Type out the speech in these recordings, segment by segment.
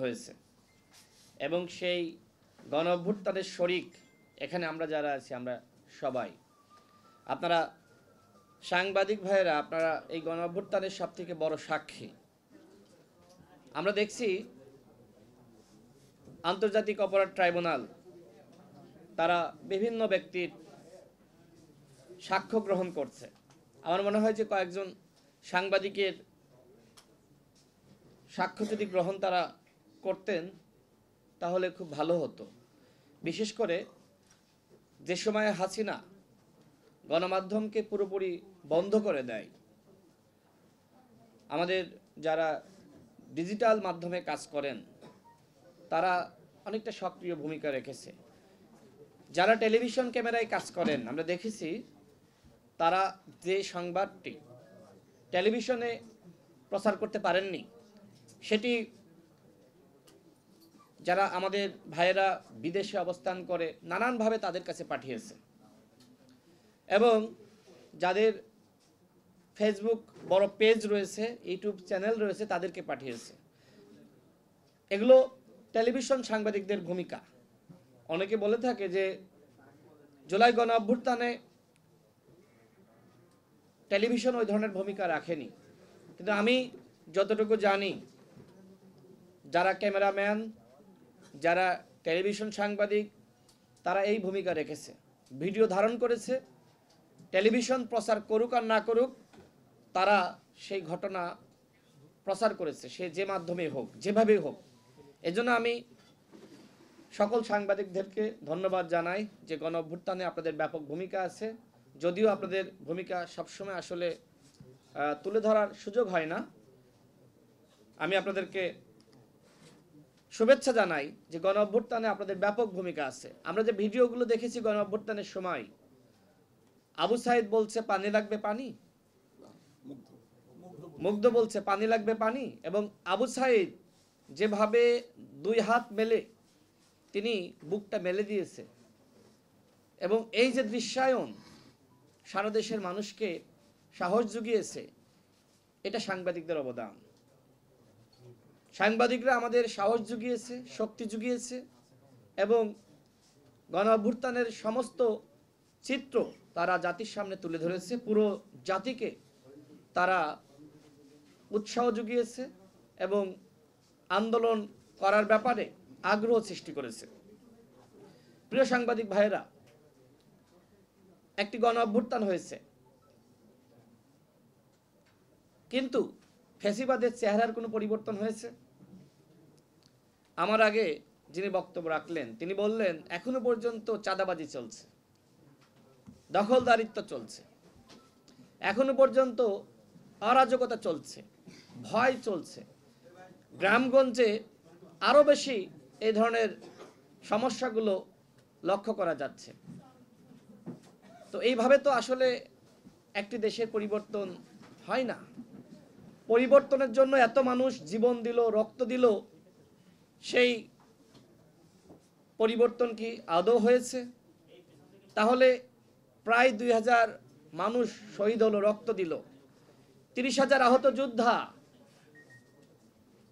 হয়েছে এবং সেই গণ অভ্যুত্থানের শরিক এখানে আমরা যারা আছি আমরা সবাই। আপনারা সাংবাদিক ভাইয়েরা আপনারা এই গণ অভ্যুত্থানের সবথেকে বড় সাক্ষী। আমরা দেখছি আন্তর্জাতিক অপরাধ ট্রাইব্যুনাল তারা বিভিন্ন ব্যক্তির সাক্ষ্য গ্রহণ করছে। আমার মনে হয় যে কয়েকজন সাংবাদিকের সাক্ষ্য যদি গ্রহণ তারা করতেন তাহলে খুব ভালো হতো। বিশেষ করে যে সময়ে হাসিনা গণমাধ্যমকে পুরোপুরি বন্ধ করে দেয়, আমাদের যারা ডিজিটাল মাধ্যমে কাজ করেন তারা অনেকটা সক্রিয় ভূমিকা রেখেছে। যারা টেলিভিশন ক্যামেরায় কাজ করেন আমরা দেখেছি তারা যে সংবাদটি টেলিভিশনে প্রচার করতে পারেননি সেটি যারা আমাদের ভাইয়েরা বিদেশে অবস্থান করে নানানভাবে তাদের কাছে পাঠিয়েছে এবং যাদের ফেসবুক বড় পেজ রয়েছে, ইউটিউব চ্যানেল রয়েছে তাদেরকে পাঠিয়েছে। এগুলো টেলিভিশন সাংবাদিকদের ভূমিকা। অনেকে বলে থাকে যে জুলাই গণ অভ্যুত্থানে টেলিভিশন ওই ধরনের ভূমিকা রাখেনি, কিন্তু আমি যতটুকু জানি যারা ক্যামেরাম্যান, যারা টেলিভিশন সাংবাদিক তারা এই ভূমিকা রেখেছে, ভিডিও ধারণ করেছে। টেলিভিশন প্রচার করুক আর না করুক তারা সেই ঘটনা প্রচার করেছে, সে যে মাধ্যমে হোক যেভাবেই হোক। এজন্য আমি সকল সাংবাদিকদেরকে ধন্যবাদ জানাই যে গণ অভ্যুত্থানে আপনাদের ব্যাপক ভূমিকা আছে। যদিও আপনাদের ভূমিকা সবসময় আসলে তুলে ধরার সুযোগ হয় না। আমি আপনাদেরকে শুভেচ্ছা জানাই যে গণ অভ্যুত্থানে আপনাদের ব্যাপক ভূমিকা আছে। আমরা যে ভিডিওগুলো দেখেছি গণ অভ্যুত্থানের সময়, আবু সাইদ বলছে পানি লাগবে পানি, মুগ্ধ বলছে পানি লাগবে পানি, এবং আবু সাইদ যেভাবে দুই হাত মেলে তিনি বুকটা মেলে দিয়েছে এবং এই যে দৃশ্যায়ন সারা দেশের মানুষকে সাহস জুগিয়েছে, এটা সাংবাদিকদের অবদান। সাংবাদিকরা আমাদের সাহস জুগিয়েছে, শক্তি জুগিয়েছে এবং গণ অভ্যুত্থানের সমস্ত চিত্র তারা জাতির সামনে তুলে ধরেছে। পুরো জাতিকে তারা উৎসাহ জুগিয়েছে এবং আন্দোলন করার ব্যাপারে আগ্রহ সৃষ্টি করেছে। প্রিয় সাংবাদিক ভাইয়েরা, একটি গণ অভ্যুত্থান হয়েছে, কিন্তু ফ্যাসিবাদের চেহারার কোনো পরিবর্তন হয়েছে? আমার আগে যিনি বক্তব্য রাখলেন তিনি বললেন এখনো পর্যন্ত চাঁদাবাজি চলছে, দখলদারিত্ব চলছে, এখনো পর্যন্ত অরাজকতা চলছে, ভয় চলছে। গ্রামগঞ্জে আরো বেশি এই ধরনের সমস্যাগুলো লক্ষ্য করা যাচ্ছে। তো এইভাবে তো আসলে একটি দেশের পরিবর্তন হয় না। পরিবর্তনের জন্য এত মানুষ জীবন দিল, রক্ত দিল, সেই পরিবর্তন কি আদৌ হয়েছে? তাহলে প্রায় 2000 মানুষ শহীদ হলো, রক্ত দিল, 30,000 আহত যোদ্ধা,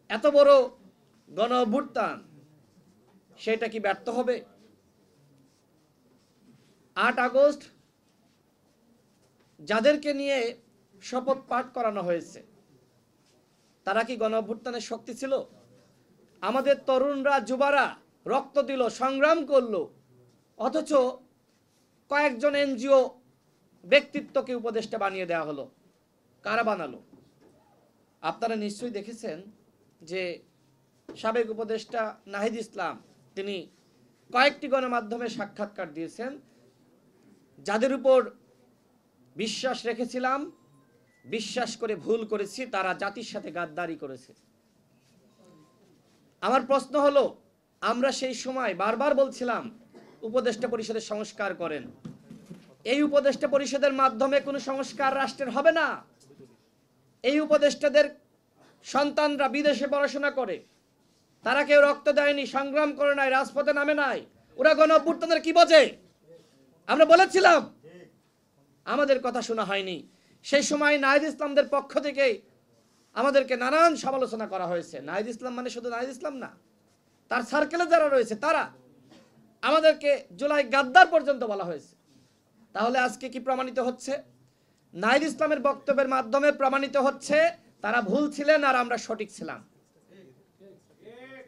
এত বড় গণ অভ্যুত্থান, সেটা কি ব্যর্থ হবে? 8 আগস্ট যাদেরকে নিয়ে শপথ পাঠ করানো হয়েছে তারা কি গণ অভ্যুত্থানের শক্তি ছিল? আমাদের তরুণরা, যুবারা রক্ত দিল, সংগ্রাম করলো, অথচ কয়েকজন এনজিও ব্যক্তিত্বকে উপদেষ্টা বানিয়ে দেওয়া হলো। কারা বানালো? আপনারা নিশ্চয়ই দেখেছেন যে সাবেক উপদেষ্টা নাহিদ ইসলাম তিনি কয়েকটি গণমাধ্যমে সাক্ষাৎকার দিয়েছেন, যাদের উপর বিশ্বাস রেখেছিলাম, বিশ্বাস করে ভুল করেছি, তারা জাতির সাথে গাদ্দারি করেছে। আমার প্রশ্ন হলো, আমরা সেই সময় বারবার বলছিলাম উপদেষ্টা পরিষদের সংস্কার করেন। এই উপদেষ্টা পরিষদের মাধ্যমে কোনো সংস্কার রাষ্ট্রের হবে না। এই উপদেষ্টাদের সন্তানরা বিদেশে পড়াশোনা করে, তারা কেউ রক্ত দেয়নি, সংগ্রাম করে নাই, রাজপথে নামে নাই, ওরা গণ অভ্যুত্থানের কি বোঝে? আমরা বলেছিলাম, আমাদের কথা শোনা হয়নি। সেই সময় নাহিদ ইসলামদের পক্ষ থেকে আমাদেরকে নানান সমালোচনা করা হয়েছে। নাহিদ ইসলাম মানে শুধু নাহিদ ইসলাম না, তার সার্কেলে যারা রয়েছে তারা, আমাদেরকে জুলাই গাদ্দার পর্যন্ত বলা হয়েছে। তাহলে আজকে কি প্রমাণিত হচ্ছে? নাহিদ ইসলামের বক্তব্যের মাধ্যমে প্রমাণিত হচ্ছে তারা ভুল ছিলেন আর আমরা সঠিক ছিলাম।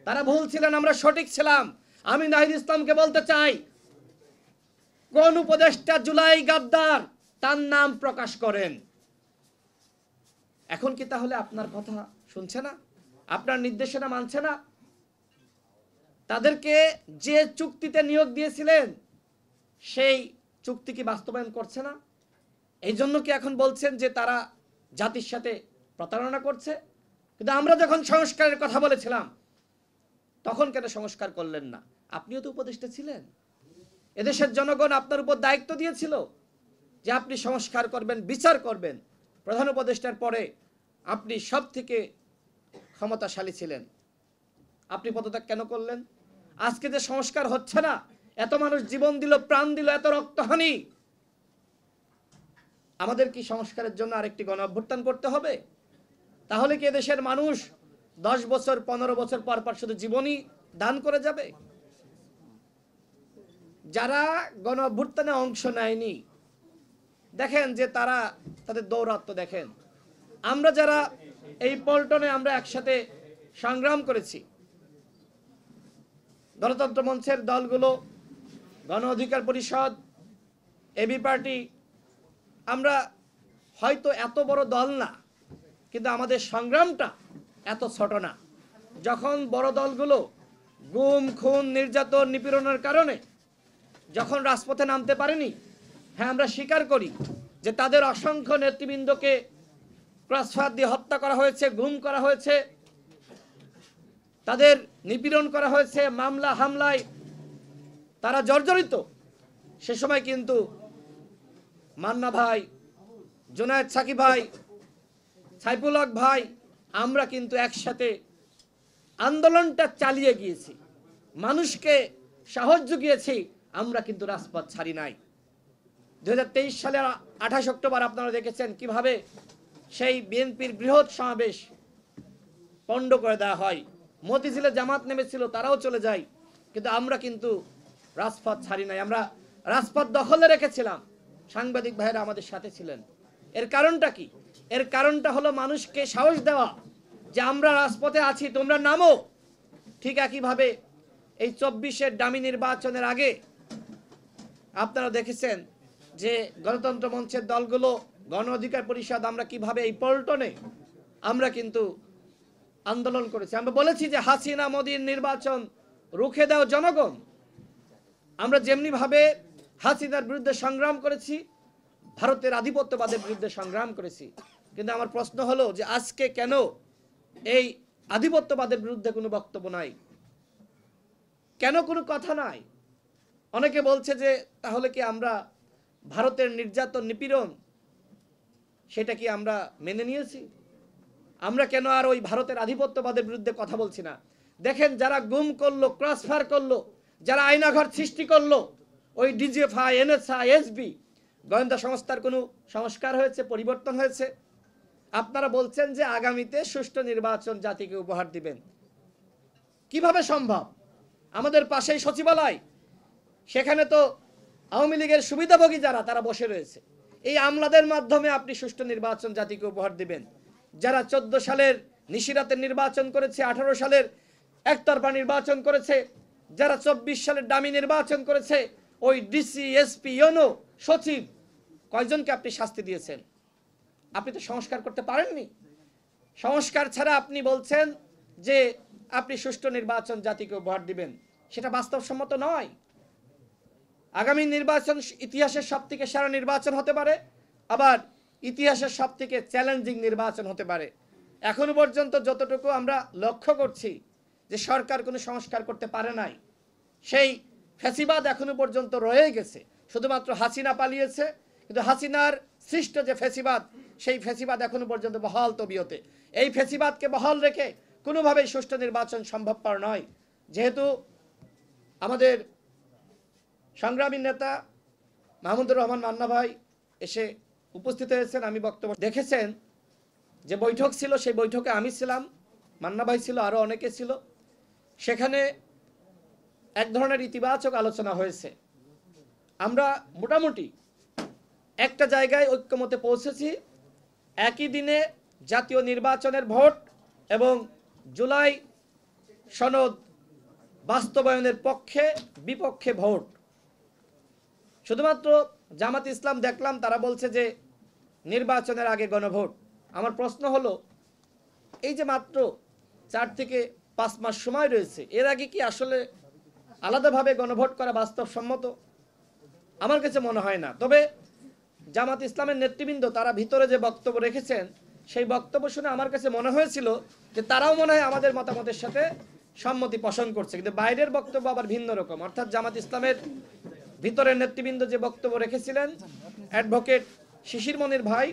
তারা ভুল ছিলেন, আমরা সঠিক ছিলাম। আমি নাহিদ ইসলামকে বলতে চাই, কোন উপদেষ্টা জুলাই গাদ্দার তার নাম প্রকাশ করেন। এখন কি তাহলে আপনার কথা শুনছে না? আপনার নির্দেশনা মানছে না? তাদেরকে যে চুক্তিতে নিয়োগ দিয়েছিলেন সেই চুক্তি কি বাস্তবায়ন করছে না? এই জন্য কি এখন বলছেন যে তারা জাতির সাথে প্রতারণা করছে? কিন্তু আমরা যখন সংস্কারের কথা বলেছিলাম তখন কেন সংস্কার করলেন না? আপনিও তো উপদেষ্টা ছিলেন। এদেশের জনগণ আপনার উপর দায়িত্ব দিয়েছিল যে আপনি সংস্কার করবেন, বিচার করবেন। প্রধান উপদেষ্টার পরে আপনি সব থেকে ক্ষমতাশালী ছিলেন, আপনি পদত্যাগ কেন করলেন? আজকে যে সংস্কার হচ্ছে না, এত মানুষ জীবন দিল, প্রাণ দিল, এত রক্তহানি, আমাদের কি সংস্কারের জন্য আরেকটি গণ অভ্যুত্থান করতে হবে? তাহলে কি এদেশের মানুষ 10 বছর 15 বছর পর পর শুধু জীবনই দান করে যাবে? যারা গণ অভ্যুত্থানে অংশ নেয়নি, দেখেন যে তারা তাদের দৌরাত্ম্য দেখেন। আমরা যারা এই পল্টনে আমরা একসাথে সংগ্রাম করেছি, গণতন্ত্র মঞ্চের দলগুলো, গণ অধিকার পরিষদ, এবি পার্টি, আমরা হয়তো এত বড় দল না, কিন্তু আমাদের সংগ্রামটা এত ছোট না। যখন বড় দলগুলো গুম, খুন, নির্যাতন, নিপীড়নের কারণে যখন রাজপথে নামতে পারেনি, হ্যাঁ আমরা স্বীকার করি যে তাদের অসংখ্য নেতৃবৃন্দকে ক্রসফায়ার দিয়ে হত্যা করা হয়েছে, গুম করা হয়েছে, তাদের নিপীড়ন করা হয়েছে, মামলা হামলায় তারা জর্জরিত। সে সময় কিন্তু মান্না ভাই, জুনায়েদ সাকিব ভাই, সাইফুল হক ভাই, আমরা কিন্তু একসাথে আন্দোলনটা চালিয়ে গিয়েছি, মানুষকে সাহস জুগিয়েছি, আমরা কিন্তু রাজপথ ছাড়ি নাই। 2023 সালের 28 অক্টোবর আপনারা দেখেছেন কিভাবে সেই বিএনপির বৃহৎ সমাবেশ পণ্ড করে দেওয়া হয়। মতিঝিলে জামাত নেমেছিল, তারাও চলে যায়, কিন্তু আমরা কিন্তু রাজপথ ছাড়ি নাই, আমরা রাজপথ দখলে রেখেছিলাম। সাংবাদিক ভাইয়েরা আমাদের সাথে ছিলেন। এর কারণটা কি? এর কারণটা হলো মানুষকে সাহস দেওয়া যে আমরা রাজপথে আছি, তোমরা নামো। ঠিক একইভাবে এই 24-এর ডামি নির্বাচনের আগে আপনারা দেখেছেন যে গণতন্ত্র মঞ্চের দলগুলো, গণ অধিকার পরিষদ, আমরা কিভাবে এই পল্টনে আমরা কিন্তু আন্দোলন করেছি। আমরা বলেছি যে হাসিনা মোদির নির্বাচন রুখে দাও জনগণ। আমরা যেমনি ভাবে হাসিনার বিরুদ্ধে সংগ্রাম করেছি, ভারতের আধিপত্যবাদের বিরুদ্ধে সংগ্রাম করেছি। কিন্তু আমার প্রশ্ন হলো যে আজকে কেন এই আধিপত্যবাদের বিরুদ্ধে কোনো বক্তব্য নাই? কেন কোনো কথা নাই? অনেকে বলছে যে তাহলে কি আমরা ভারতের নির্যাতন, নিপীড়ন সেটা কি আমরা মেনে নিয়েছি? আমরা কেন আর ওই ভারতের আধিপত্যবাদের বিরুদ্ধে কথা বলছি না? দেখেন, যারা গুম করলো, ক্রসফায়ার করলো, যারা আয়নাঘর সৃষ্টি করলো, ওই ডিজিএফআই, এনএসআই, এসবি গোয়েন্দা সংস্থার কোনো সংস্কার হয়েছে, পরিবর্তন হয়েছে? আপনারা বলছেন যে আগামীতে সুষ্ঠু নির্বাচন জাতিকে উপহার দিবেন। কিভাবে সম্ভব? আমাদের পাশেই সচিবালয়, সেখানে তো আওয়ামী লীগের সুবিধাভোগী যারা তারা বসে রয়েছে। এই আমলাদের মাধ্যমে আপনি সুষ্ঠু নির্বাচন জাতিকে উপহার দিবেন? যারা 14 সালের নিশিরাতের নির্বাচন করেছে, 18 সালের একতরফা নির্বাচন করেছে, যারা 24 সালের ডামি নির্বাচন করেছে, ওই ডিসি, এসপি, ইউনো, সচিব, কয়জনকে আপনি শাস্তি দিয়েছেন? আপনি তো সংস্কার করতে পারেননি। সংস্কার ছাড়া আপনি বলছেন যে আপনি সুষ্ঠু নির্বাচন জাতিকে উপহার দিবেন, সেটা বাস্তবসম্মত নয়। আগামী নির্বাচন ইতিহাসের সবথেকে সেরা নির্বাচন হতে পারে, আবার ইতিহাসের সবথেকে চ্যালেঞ্জিং নির্বাচন হতে পারে। এখনো পর্যন্ত যতটুকু আমরা লক্ষ্য করছি যে সরকার কোনো সংস্কার করতে পারে নাই, সেই ফ্যাসিবাদ এখনো পর্যন্ত রয়ে গেছে। শুধুমাত্র হাসিনা পালিয়েছে, কিন্তু হাসিনার সৃষ্ট যে ফ্যাসিবাদ, সেই ফ্যাসিবাদ এখনো পর্যন্ত বহাল তবিয়তে। এই ফ্যাসিবাদকে বহাল রেখে কোনোভাবেই সুষ্ঠু নির্বাচন সম্ভবপর নয়। যেহেতু আমাদের সংগ্রামী নেতা মাহমুদুর রহমান মান্না ভাই এসে উপস্থিত হয়েছেন, আমি বক্তব্য দেখেছেন যে বৈঠক ছিল সেই বৈঠকে আমি ছিলাম, মান্না ভাই ছিল, আরও অনেকে ছিল। সেখানে এক ধরনের ইতিবাচক আলোচনা হয়েছে। আমরা মোটামুটি একটা জায়গায় ঐক্যমতে পৌঁছেছি, একই দিনে জাতীয় নির্বাচনের ভোট এবং জুলাই সনদ বাস্তবায়নের পক্ষে বিপক্ষে ভোট। শুধুমাত্র জামাত ইসলাম দেখলাম তারা বলছে যে নির্বাচনের আগে গণভোট। আমার প্রশ্ন হলো, এই যে মাত্র 4 থেকে 5 মাস সময় রয়েছে, এর আগে কি আসলে আলাদাভাবে গণভোট করা বাস্তবসম্মত? আমার কাছে মনে হয় না। তবে জামাত ইসলামের নেতৃবৃন্দ তারা ভিতরে যে বক্তব্য রেখেছেন সেই বক্তব্য শুনে আমার কাছে মনে হয়েছিল যে তারাও মনে হয় আমাদের মতামতের সাথে সম্মতি পোষণ করছে, কিন্তু বাইরের বক্তব্য আবার ভিন্ন রকম। অর্থাৎ জামাত ইসলামের ভিতরের নেতৃবৃন্দ যে বক্তব্য রেখেছিলেন, অ্যাডভোকেট শিশির মনির ভাই,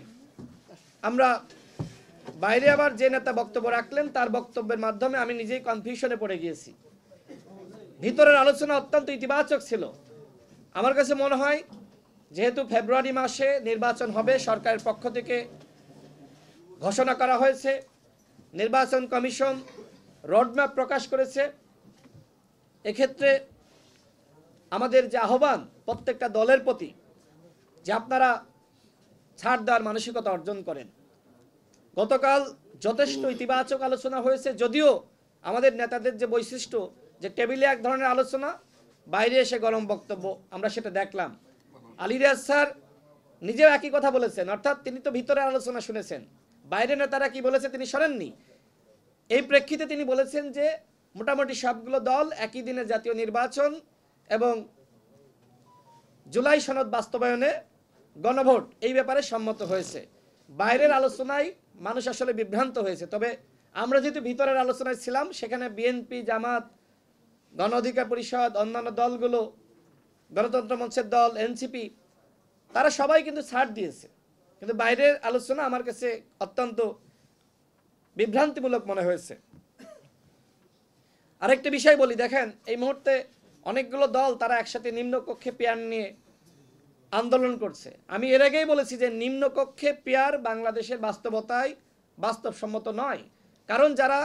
আমরা বাইরে আবার যে নেতা বক্তব্য রাখলেন তার বক্তব্যের মাধ্যমে আমি নিজেই কনফিউশনে পড়ে গিয়েছি। ভিতরের আলোচনা অত্যন্ত ইতিবাচক ছিল। আমার কাছে মনে হয় যেহেতু ফেব্রুয়ারি মাসে নির্বাচন হবে, সরকারের পক্ষ থেকে ঘোষণা করা হয়েছে, নির্বাচন কমিশন রোডম্যাপ প্রকাশ করেছে, এক্ষেত্রে আমাদের যে আহ্বান প্রত্যেকটা দলের প্রতি যে আপনারা ছাড় দেওয়ার মানসিকতা অর্জন করেন। গতকাল যথেষ্ট ইতিবাচক আলোচনা হয়েছে, যদিও আমাদের নেতাদের যে বৈশিষ্ট্য যে টেবিলে এক ধরনের আলোচনা, বাইরে এসে গরম বক্তব্য, আমরা সেটা দেখলাম। আলী রিয়াজ স্যার নিজেও একই কথা বলেছেন, অর্থাৎ তিনি তো ভিতরে আলোচনা শুনেছেন, বাইরে নেতারা কি বলেছে তিনি শোনেননি। এই প্রেক্ষিতে তিনি বলেছেন যে মোটামুটি সবগুলো দল একই দিনে জাতীয় নির্বাচন এবং জুলাই সনদ বাস্তবায়নে গণভোট এই ব্যাপারে সম্মত হয়েছে। বাইরের আলোচনায় মানুষ আসলে বিভ্রান্ত হয়েছে। তবে আমরা যেহেতু ভিতরের আলোচনায় ছিলাম, সেখানে বিএনপি, জামাত, গণ অধিকার পরিষদ, অন্যান্য দলগুলো, গণতন্ত্র মঞ্চের দল, এনসিপি, তারা সবাই কিন্তু ছাড় দিয়েছে। কিন্তু বাইরের আলোচনা আমার কাছে অত্যন্ত বিভ্রান্তিমূলক মনে হয়েছে। আরেকটা বিষয় বলি, দেখেন এই মুহূর্তে অনেকগুলো দল তারা একসাথে নিম্নকক্ষে পেয়ার নিয়ে আন্দোলন করছে। আমি এর আগেই বলেছি যে নিম্নকক্ষে পেয়ার বাংলাদেশের বাস্তবতায় বাস্তবসম্মত নয়। কারণ যারা